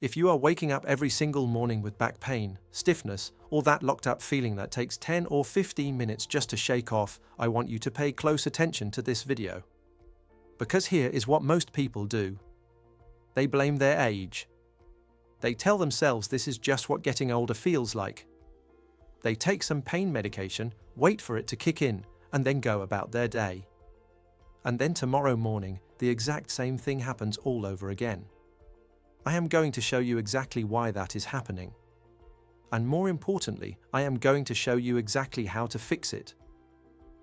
If you are waking up every single morning with back pain, stiffness, or that locked up feeling that takes 10 or 15 minutes just to shake off, I want you to pay close attention to this video. Because here is what most people do. They blame their age. They tell themselves this is just what getting older feels like. They take some pain medication, wait for it to kick in, and then go about their day. And then tomorrow morning, the exact same thing happens all over again. I am going to show you exactly why that is happening. And more importantly, I am going to show you exactly how to fix it.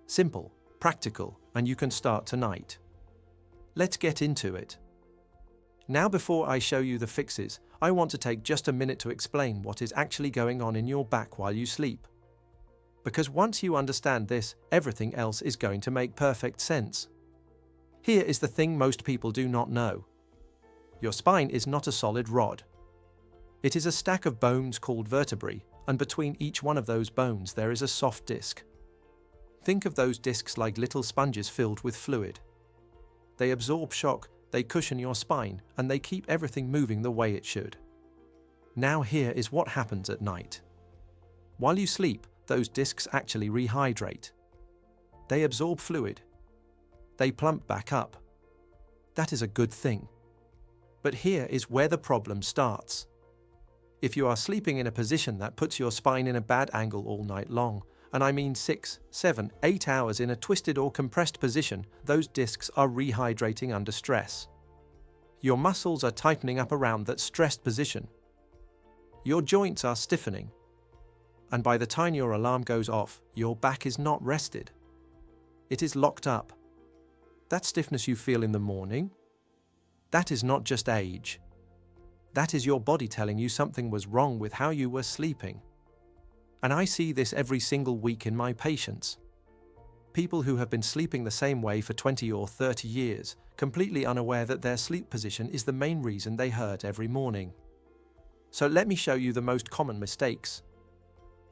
Simple, practical, and you can start tonight. Let's get into it. Now, before I show you the fixes, I want to take just a minute to explain what is actually going on in your back while you sleep. Because once you understand this, everything else is going to make perfect sense. Here is the thing most people do not know. Your spine is not a solid rod. It is a stack of bones called vertebrae, and between each one of those bones there is a soft disc. Think of those discs like little sponges filled with fluid. They absorb shock, they cushion your spine, and they keep everything moving the way it should. Now here is what happens at night. While you sleep, those discs actually rehydrate. They absorb fluid. They plump back up. That is a good thing. But here is where the problem starts. If you are sleeping in a position that puts your spine in a bad angle all night long, and I mean 6, 7, 8 hours in a twisted or compressed position, those discs are rehydrating under stress. Your muscles are tightening up around that stressed position. Your joints are stiffening. And by the time your alarm goes off, your back is not rested. It is locked up. That stiffness you feel in the morning, that is not just age. That is your body telling you something was wrong with how you were sleeping. And I see this every single week in my patients. People who have been sleeping the same way for 20 or 30 years, completely unaware that their sleep position is the main reason they hurt every morning. So let me show you the most common mistakes.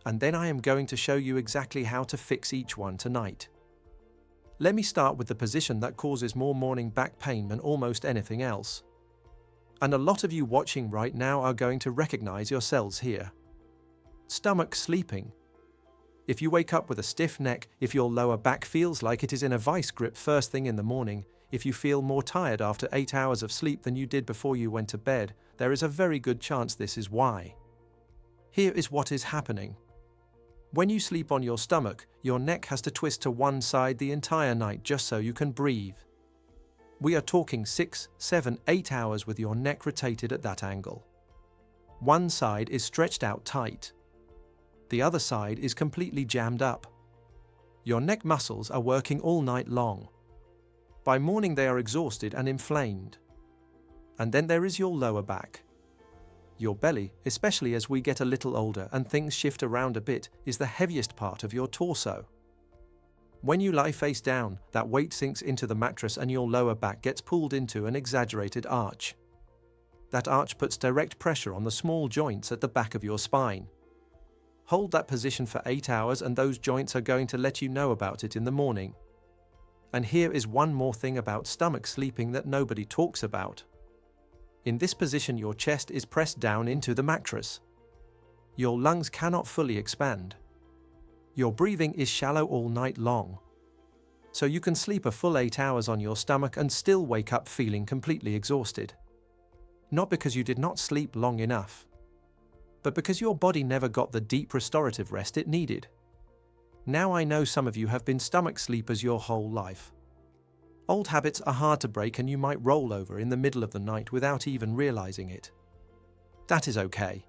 And then I am going to show you exactly how to fix each one tonight. Let me start with the position that causes more morning back pain than almost anything else. And a lot of you watching right now are going to recognize yourselves here. Stomach sleeping. If you wake up with a stiff neck, if your lower back feels like it is in a vice grip first thing in the morning, if you feel more tired after 8 hours of sleep than you did before you went to bed, there is a very good chance this is why. Here is what is happening. When you sleep on your stomach, your neck has to twist to one side the entire night just so you can breathe. We are talking 6, 7, 8 hours with your neck rotated at that angle. One side is stretched out tight. The other side is completely jammed up. Your neck muscles are working all night long. By morning they are exhausted and inflamed. And then there is your lower back. Your belly, especially as we get a little older and things shift around a bit, is the heaviest part of your torso. When you lie face down, that weight sinks into the mattress and your lower back gets pulled into an exaggerated arch. That arch puts direct pressure on the small joints at the back of your spine. Hold that position for 8 hours and those joints are going to let you know about it in the morning. And here is one more thing about stomach sleeping that nobody talks about. In this position, your chest is pressed down into the mattress. Your lungs cannot fully expand. Your breathing is shallow all night long. So you can sleep a full 8 hours on your stomach and still wake up feeling completely exhausted. Not because you did not sleep long enough, but because your body never got the deep restorative rest it needed. Now I know some of you have been stomach sleepers your whole life. Old habits are hard to break and you might roll over in the middle of the night without even realizing it. That is okay.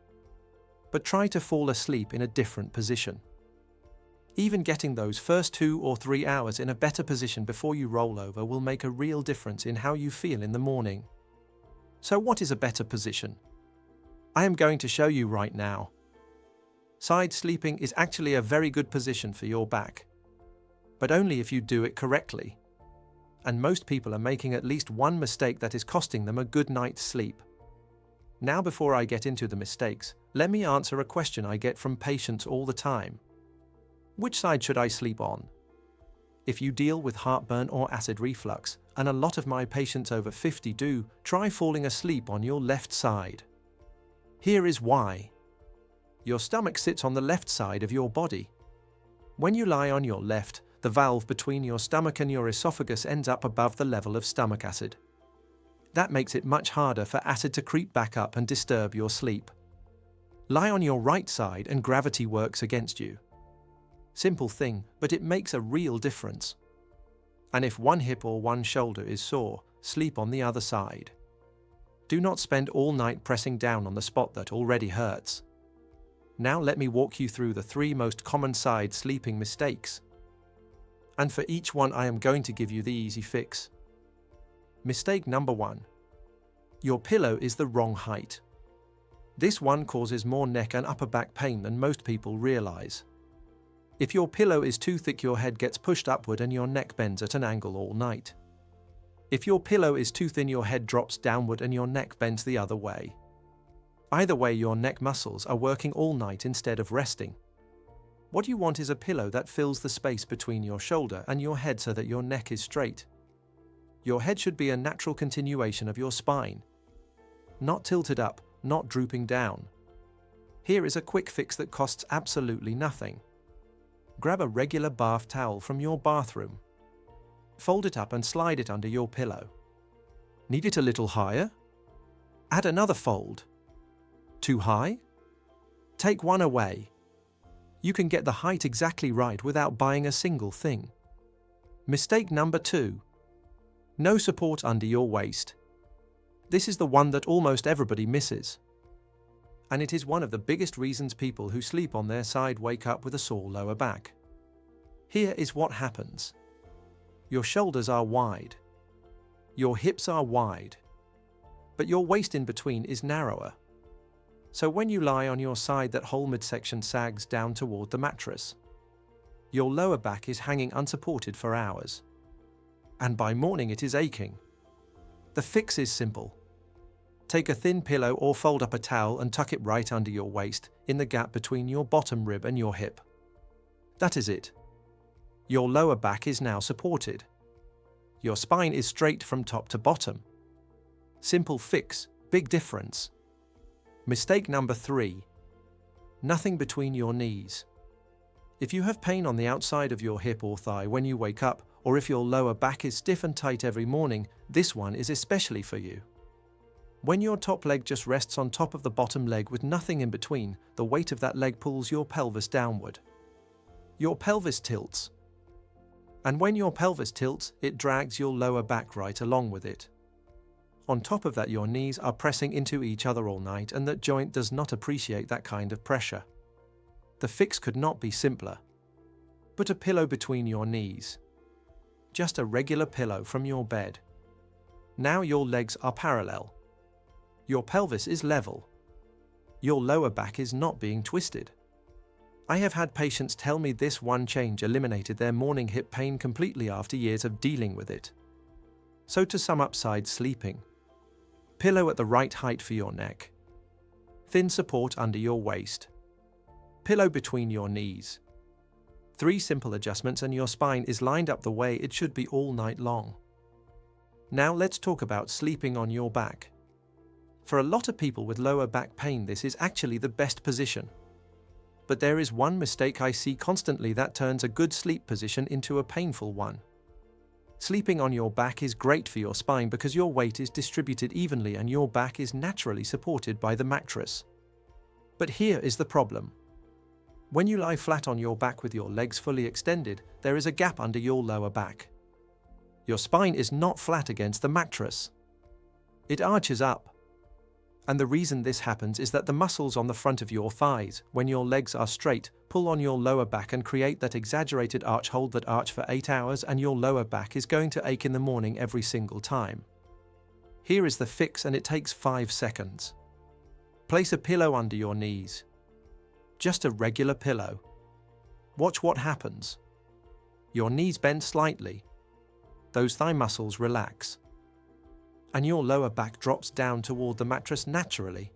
But try to fall asleep in a different position. Even getting those first 2 or 3 hours in a better position before you roll over will make a real difference in how you feel in the morning. So what is a better position? I am going to show you right now. Side sleeping is actually a very good position for your back, but only if you do it correctly. And most people are making at least one mistake that is costing them a good night's sleep. Now, before I get into the mistakes, let me answer a question I get from patients all the time. Which side should I sleep on? If you deal with heartburn or acid reflux, and a lot of my patients over 50 do, try falling asleep on your left side. Here is why. Your stomach sits on the left side of your body. When you lie on your left, the valve between your stomach and your esophagus ends up above the level of stomach acid. That makes it much harder for acid to creep back up and disturb your sleep. Lie on your right side and gravity works against you. Simple thing, but it makes a real difference. And if one hip or one shoulder is sore, sleep on the other side. Do not spend all night pressing down on the spot that already hurts. Now let me walk you through the 3 most common side sleeping mistakes. And for each one I am going to give you the easy fix. Mistake number 1. Your pillow is the wrong height. This one causes more neck and upper back pain than most people realize. If your pillow is too thick, your head gets pushed upward and your neck bends at an angle all night. If your pillow is too thin, your head drops downward and your neck bends the other way. Either way, your neck muscles are working all night instead of resting. What you want is a pillow that fills the space between your shoulder and your head so that your neck is straight. Your head should be a natural continuation of your spine. Not tilted up, not drooping down. Here is a quick fix that costs absolutely nothing. Grab a regular bath towel from your bathroom. Fold it up and slide it under your pillow. Need it a little higher? Add another fold. Too high? Take one away. You can get the height exactly right without buying a single thing. Mistake number 2. No support under your waist. This is the one that almost everybody misses. And it is one of the biggest reasons people who sleep on their side wake up with a sore lower back. Here is what happens. Your shoulders are wide. Your hips are wide. But your waist in between is narrower. So when you lie on your side, that whole midsection sags down toward the mattress. Your lower back is hanging unsupported for hours. And by morning it is aching. The fix is simple. Take a thin pillow or fold up a towel and tuck it right under your waist, in the gap between your bottom rib and your hip. That is it. Your lower back is now supported. Your spine is straight from top to bottom. Simple fix, big difference. Mistake number 3. Nothing between your knees. If you have pain on the outside of your hip or thigh when you wake up, or if your lower back is stiff and tight every morning, this one is especially for you. When your top leg just rests on top of the bottom leg with nothing in between, the weight of that leg pulls your pelvis downward. Your pelvis tilts. And when your pelvis tilts, it drags your lower back right along with it. On top of that, your knees are pressing into each other all night, and that joint does not appreciate that kind of pressure. The fix could not be simpler. Put a pillow between your knees. Just a regular pillow from your bed. Now your legs are parallel. Your pelvis is level. Your lower back is not being twisted. I have had patients tell me this one change eliminated their morning hip pain completely after years of dealing with it. So to sum up side sleeping. Pillow at the right height for your neck. Thin support under your waist. Pillow between your knees. 3 simple adjustments and your spine is lined up the way it should be all night long. Now let's talk about sleeping on your back. For a lot of people with lower back pain, this is actually the best position. But there is one mistake I see constantly that turns a good sleep position into a painful one. Sleeping on your back is great for your spine because your weight is distributed evenly and your back is naturally supported by the mattress. But here is the problem. When you lie flat on your back with your legs fully extended, there is a gap under your lower back. Your spine is not flat against the mattress. It arches up. And the reason this happens is that the muscles on the front of your thighs, when your legs are straight, pull on your lower back and create that exaggerated arch. Hold that arch for 8 hours and your lower back is going to ache in the morning every single time. Here is the fix, and it takes 5 seconds. Place a pillow under your knees. Just a regular pillow. Watch what happens. Your knees bend slightly. Those thigh muscles relax. And your lower back drops down toward the mattress naturally.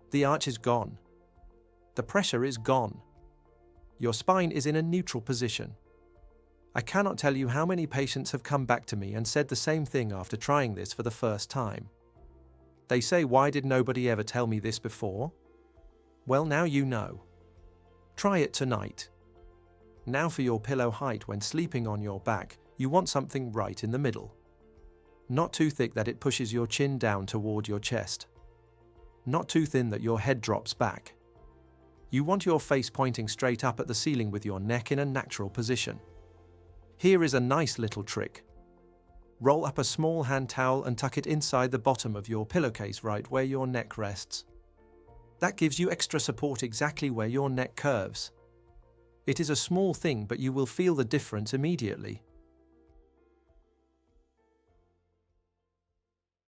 The arch is gone. The pressure is gone. Your spine is in a neutral position. I cannot tell you how many patients have come back to me and said the same thing after trying this for the first time. They say, why did nobody ever tell me this before? Well, now you know. Try it tonight. Now for your pillow height when sleeping on your back, you want something right in the middle. Not too thick that it pushes your chin down toward your chest. Not too thin that your head drops back. You want your face pointing straight up at the ceiling with your neck in a natural position. Here is a nice little trick. Roll up a small hand towel and tuck it inside the bottom of your pillowcase right where your neck rests. That gives you extra support exactly where your neck curves. It is a small thing, but you will feel the difference immediately.